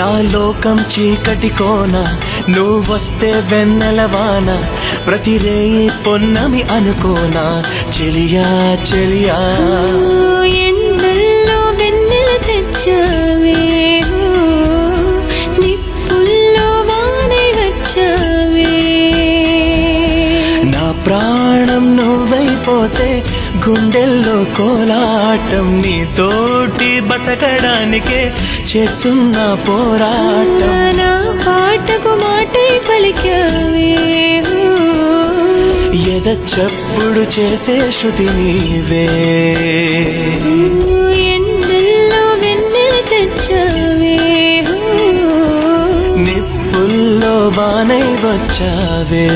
నా లోకం చీకటి కోన నువ్వొస్తే వెన్నెలవాన ప్రతి రేయి పొన్నమి అనుకోనా చెలియా చెలియా ఎండల్లో వెన్నెల తెచ్చావే నిప్పుల్లో వానే వచ్చావే నా ప్రాణం నువ్వైపోతే గుండెల్లో కోలాటం నీతోటి బతకడానికే చేస్తున్న పోరాటం నా పాటకు మాటై పలికావే ఎద చప్పుడు చేసే శృతి నీవే ఎండల్లో వెన్నెల తెచ్చావే నిప్పుల్లో వానై వచ్చావే